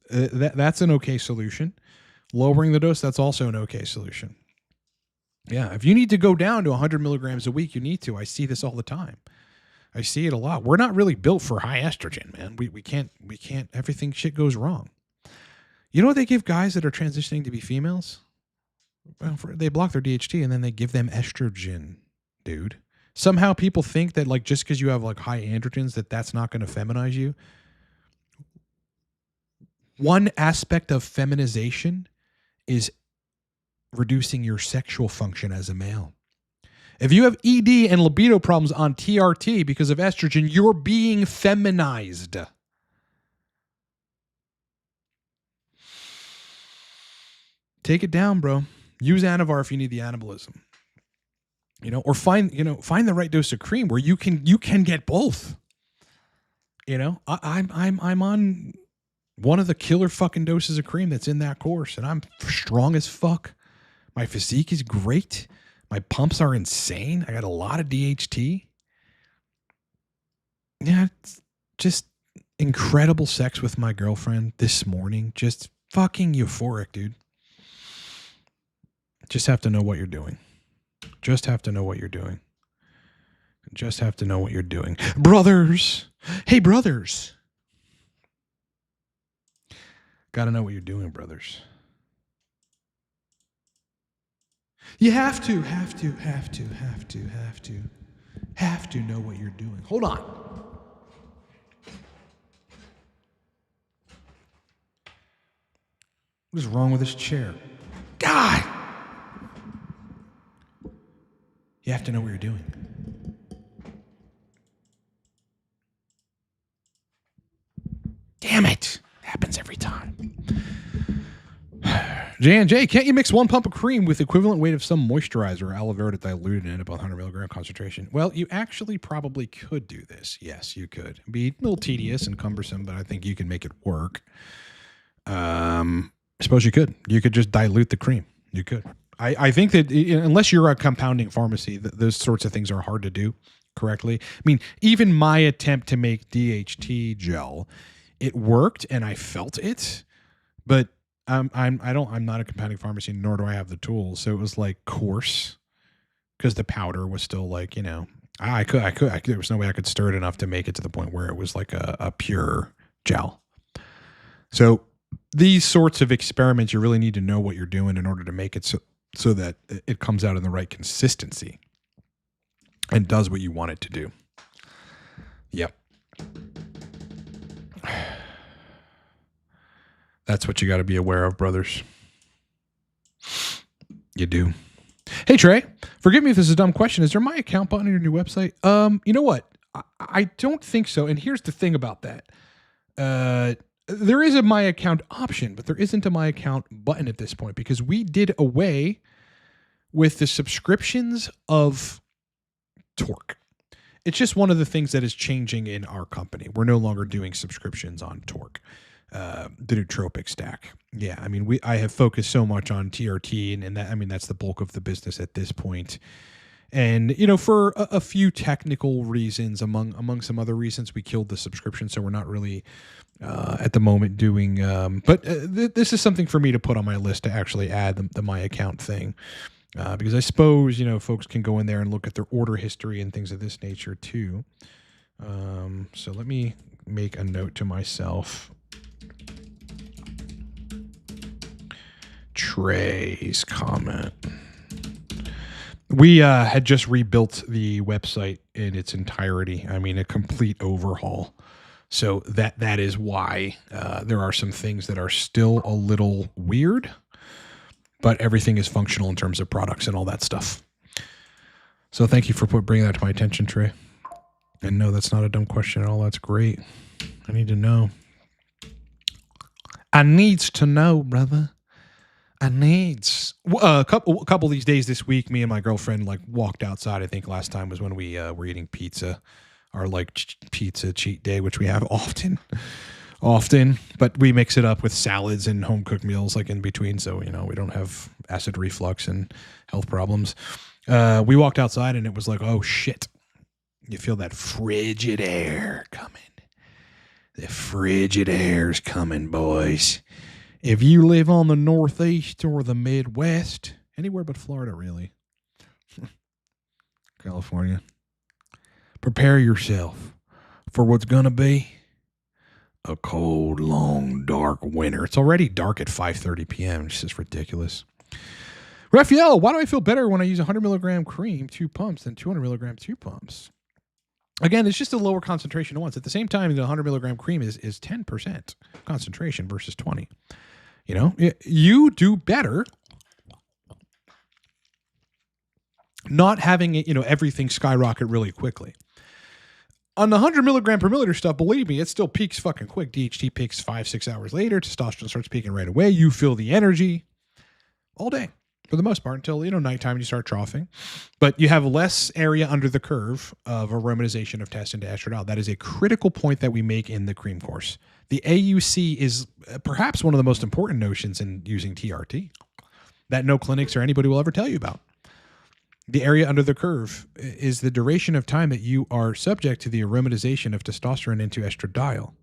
that's an okay solution. Lowering the dose, that's also an okay solution. Yeah, if you need to go down to 100 milligrams a week, you need to. I see this all the time. I see it a lot. We're not really built for high estrogen, man. We can't, everything shit goes wrong. You know what they give guys that are transitioning to be females? Well, they block their DHT and then they give them estrogen, dude. Somehow people think that like just because you have like high androgens that's not going to feminize you. One aspect of feminization is reducing your sexual function as a male. If you have ED and libido problems on TRT because of estrogen, you're being feminized. Take it down, bro. Use Anavar if you need the anabolism. You know, or find the right dose of cream where you can get both. You know, I'm on one of the killer fucking doses of cream that's in that course, and I'm strong as fuck. My physique is great. My pumps are insane. I got a lot of DHT. Yeah, it's just incredible sex with my girlfriend this morning. Just fucking euphoric, dude. Just have to know what you're doing. Just have to know what you're doing. Just have to know what you're doing. Brothers. Hey, brothers. Got to know what you're doing, brothers. You have to know what you're doing. Hold on. What is wrong with this chair? God! You have to know what you're doing. Damn it. Happens every time. J&J, can't you mix 1 pump of cream with equivalent weight of some moisturizer or aloe vera to dilute and end up on 100 milligram concentration? Well, you actually probably could do this. Yes, you could. It'd be a little tedious and cumbersome, but I think you can make it work. I suppose you could. You could just dilute the cream. You could. I think that unless you're a compounding pharmacy, those sorts of things are hard to do correctly. I mean, even my attempt to make DHT gel, it worked and I felt it, but I'm not a compounding pharmacy, nor do I have the tools. So it was like coarse because the powder was still like, I could, there was no way I could stir it enough to make it to the point where it was like a pure gel. So these sorts of experiments, you really need to know what you're doing in order to make it so that it comes out in the right consistency and does what you want it to do. Yep. That's what you got to be aware of, brothers. You do. Hey, Trey, forgive me if this is a dumb question. Is there my account button on your new website? You know what? I don't think so. And here's the thing about that. There is a my account option, but there isn't a my account button at this point because we did away with the subscriptions of Torque. It's just one of the things that is changing in our company. We're no longer doing subscriptions on Torque, the nootropic stack. Yeah, I mean, I have focused so much on TRT, and that, I mean, that's the bulk of the business at this point. And, for a few technical reasons, among some other reasons, we killed the subscription. So we're not really at the moment doing, this is something for me to put on my list to actually add the my account thing. Because I suppose, folks can go in there and look at their order history and things of this nature too. So let me make a note to myself. Trey's comment. We had just rebuilt the website in its entirety. I mean, a complete overhaul. So that is why there are some things that are still a little weird, but everything is functional in terms of products and all that stuff. So thank you for bringing that to my attention, Trey. And no, that's not a dumb question at all. That's great. I need to know. I needs to know, brother. I needs. A couple of these days this week, me and my girlfriend walked outside. I think last time was when we were eating pizza, our pizza cheat day, which we have often, but we mix it up with salads and home cooked meals in between. So, we don't have acid reflux and health problems. We walked outside and it was like, oh shit. You feel that frigid air coming. The frigid air's coming, boys. If you live on the Northeast or the Midwest, anywhere but Florida, really. California. Prepare yourself for what's going to be a cold, long, dark winter. It's already dark at 5:30 p.m. It's just ridiculous. Raphael, why do I feel better when I use 100 milligram cream, 2 pumps, than 200 milligram, 2 pumps? Again, it's just a lower concentration at once. At the same time, the 100 milligram cream is 10% concentration versus 20. You do better not having everything skyrocket really quickly. On the 100 milligram per milliliter stuff, believe me, it still peaks fucking quick. DHT peaks 5-6 hours later. Testosterone starts peaking right away. You feel the energy all day for the most part until, nighttime and you start troughing. But you have less area under the curve of aromatization of test into estradiol. That is a critical point that we make in the cream course. The AUC is perhaps one of the most important notions in using TRT that no clinics or anybody will ever tell you about. The area under the curve is the duration of time that you are subject to the aromatization of testosterone into estradiol.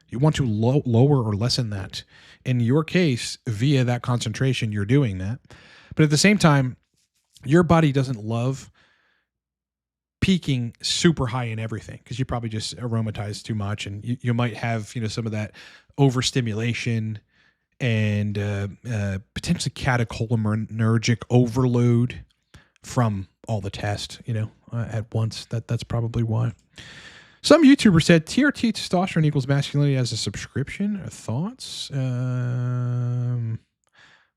You want to lower or lessen that. In your case, via that concentration, you're doing that. But at the same time, your body doesn't love peaking super high in everything because you probably just aromatize too much, and you might have some of that overstimulation and potentially catecholinergic overload from all the test at once. That's probably why. Some YouTuber said TRT testosterone equals masculinity as a subscription. Thoughts?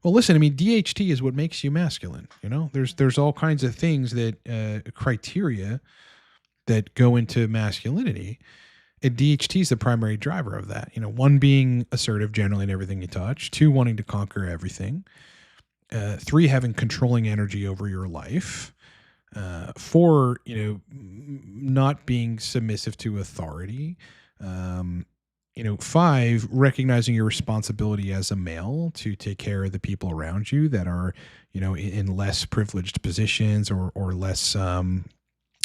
Well, listen, I mean, DHT is what makes you masculine. There's all kinds of things that criteria that go into masculinity. And DHT is the primary driver of that. 1 being assertive generally in everything you touch. 2, wanting to conquer everything. 3, having controlling energy over your life. 4, not being submissive to authority. 5, recognizing your responsibility as a male to take care of the people around you that are, in less privileged positions or less.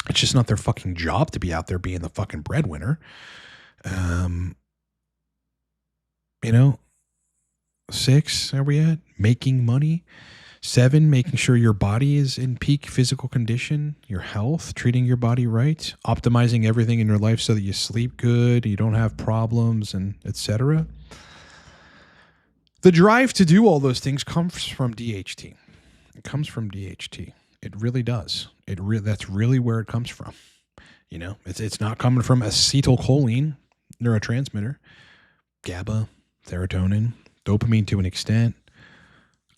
It's just not their fucking job to be out there being the fucking breadwinner. Um, you know, 6, are we at? Making money. 7, making sure your body is in peak physical condition, your health, treating your body right, optimizing everything in your life so that you sleep good, you don't have problems, and etc. The drive to do all those things comes from DHT. It comes from DHT. It really does. That's really where it comes from. It's not coming from acetylcholine, neurotransmitter, GABA, serotonin, dopamine to an extent,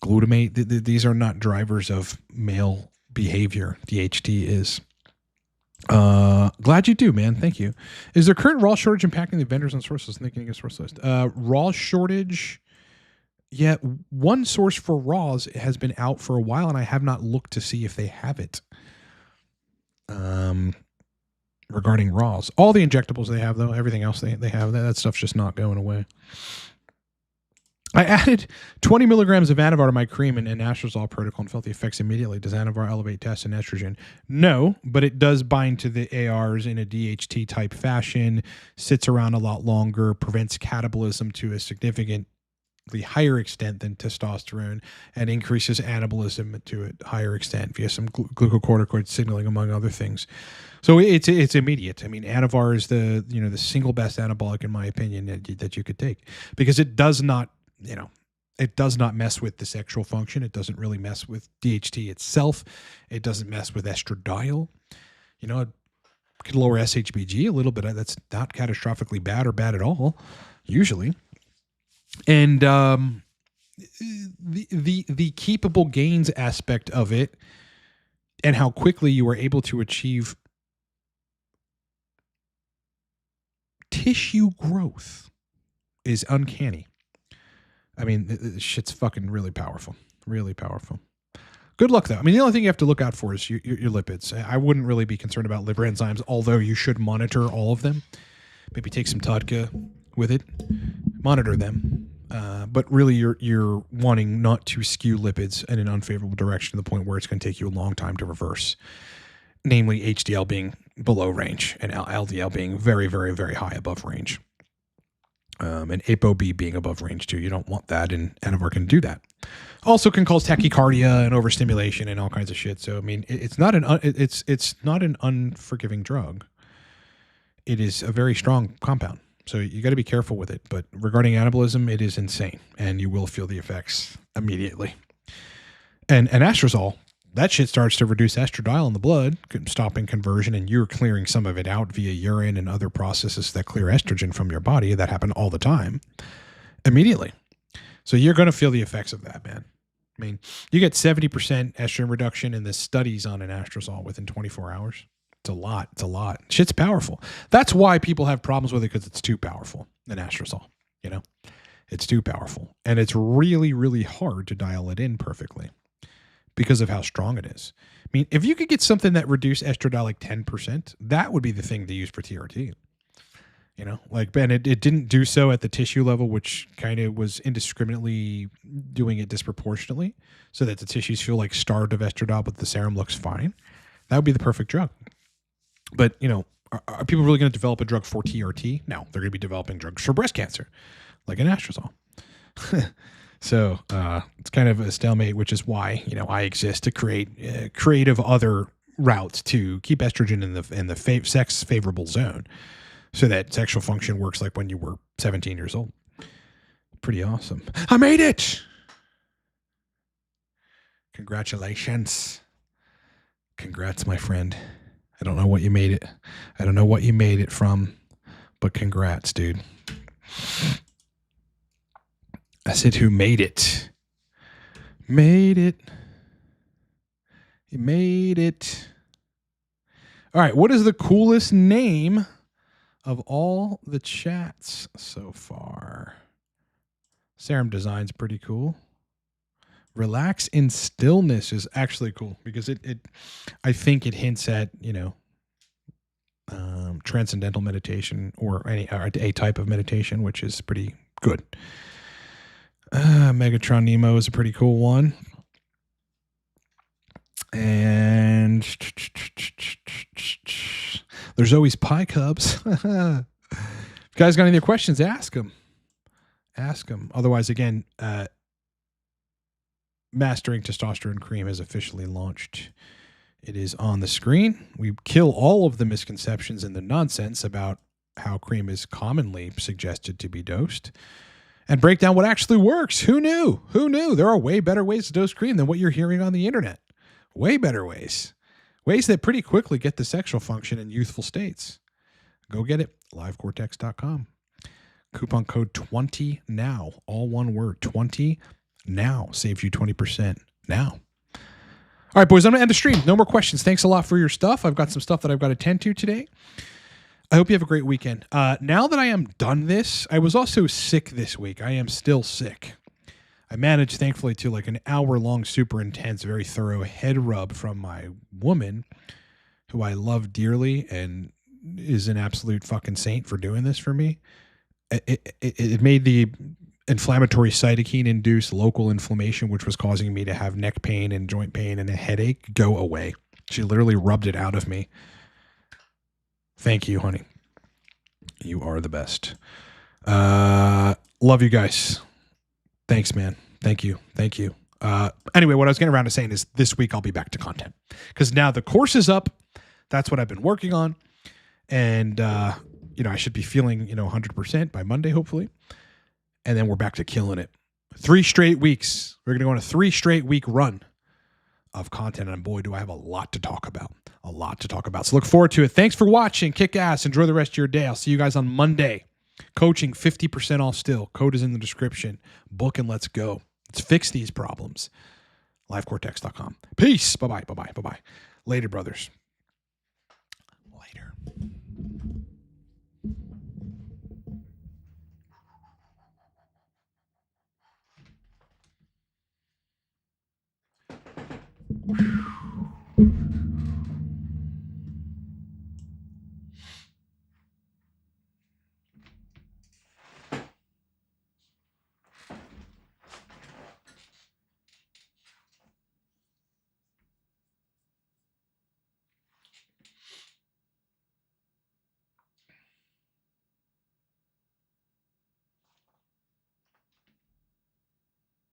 glutamate. These are not drivers of male behavior. DHT is. Glad you do, man. Thank you. Is there current raw shortage impacting the vendors and sources? Thinking a source list. Raw shortage. Yeah, one source for raws has been out for a while, and I have not looked to see if they have it. Regarding raws, all the injectables they have, though, everything else they have, that stuff's just not going away. I added 20 milligrams of Anavar to my cream and anastrozole protocol and felt the effects immediately. Does Anavar elevate tests and estrogen? No, but it does bind to the ARs in a DHT type fashion, sits around a lot longer, prevents catabolism to a significantly higher extent than testosterone, and increases anabolism to a higher extent via some glucocorticoid signaling, among other things. So it's immediate. I mean, Anavar is the single best anabolic in my opinion that you could take, because it does not mess with the sexual function. It doesn't really mess with DHT itself. It doesn't mess with estradiol. It could lower SHBG a little bit. That's not catastrophically bad or bad at all, usually. And the keepable gains aspect of it, and how quickly you are able to achieve tissue growth, is uncanny. I mean, this shit's fucking really powerful. Really powerful. Good luck, though. I mean, the only thing you have to look out for is your lipids. I wouldn't really be concerned about liver enzymes, although you should monitor all of them. Maybe take some Todka with it. Monitor them. But really, you're wanting not to skew lipids in an unfavorable direction to the point where it's going to take you a long time to reverse. Namely, HDL being below range and LDL being very, very, very high above range. And ApoB being above range too. You don't want that, and Anavar can do that. Also can cause tachycardia and overstimulation and all kinds of shit. So I mean, it's not an unforgiving drug. It is a very strong compound. So you got to be careful with it. But regarding anabolism, it is insane, and you will feel the effects immediately. And anastrozole, that shit starts to reduce estradiol in the blood, stopping conversion, and you're clearing some of it out via urine and other processes that clear estrogen from your body. That happen all the time, immediately. So you're going to feel the effects of that, man. I mean, you get 70% estrogen reduction in the studies on anastrozole within 24 hours. It's a lot. It's a lot. Shit's powerful. That's why people have problems with it, because it's too powerful, anastrozole. It's too powerful. And it's really, really hard to dial it in perfectly, because of how strong it is. I mean, if you could get something that reduced estradiol like 10%, that would be the thing to use for TRT. Ben, it didn't do so at the tissue level, which kind of was indiscriminately doing it disproportionately, so that the tissues feel like starved of estradiol, but the serum looks fine. That would be the perfect drug. But, are people really going to develop a drug for TRT? No, they're going to be developing drugs for breast cancer, like anastrozole. So it's kind of a stalemate, which is why I exist, to create creative other routes to keep estrogen in the sex favorable zone, so that sexual function works like when you were 17 years old. Pretty awesome. I made it. Congratulations. Congrats, my friend. I don't know what you made it. I don't know what you made it from, but congrats, dude. I said, who made it? Made it. He made it. All right. What is the coolest name of all the chats so far? Serum Design's pretty cool. Relax in Stillness is actually cool, because I think it hints at, transcendental meditation or a type of meditation, which is pretty good. Megatron Nemo is a pretty cool one. And there's always Pie Cubs. If you guys got any other questions, ask them. Ask them. Otherwise, again, Mastering Testosterone Cream has officially launched. It is on the screen. We kill all of the misconceptions and the nonsense about how cream is commonly suggested to be dosed and break down what actually works. Who knew? Who knew? There are way better ways to dose cream than what you're hearing on the internet. Way better ways. Ways that pretty quickly get the sexual function in youthful states. Go get it. livecortex.com. Coupon code 20 now. All one word. 20 now. Saves you 20% now. All right, boys, I'm going to end the stream. No more questions. Thanks a lot for your stuff. I've got some stuff that I've got to tend to today. I hope you have a great weekend. Now that I am done this, I was also sick this week. I am still sick. I managed, thankfully, to like an hour-long, super intense, very thorough head rub from my woman, who I love dearly and is an absolute fucking saint for doing this for me. It made the inflammatory cytokine-induced local inflammation, which was causing me to have neck pain and joint pain and a headache, go away. She literally rubbed it out of me. Thank you, honey. You are the best. Love you guys. Thanks, man. Thank you. Thank you. Anyway, what I was getting around to saying is this week I'll be back to content because now the course is up. That's what I've been working on. And, I should be feeling, 100% by Monday, hopefully. And then we're back to killing it. 3 straight weeks. We're going to go on a 3 straight week run of content. And boy, do I have a lot to talk about. A lot to talk about. So look forward to it. Thanks for watching. Kick ass. Enjoy the rest of your day. I'll see you guys on Monday. Coaching 50% off still. Code is in the description. Book and let's go. Let's fix these problems. livecortex.com. Peace. Bye-bye. Bye-bye. Bye-bye. Later, brothers. Later.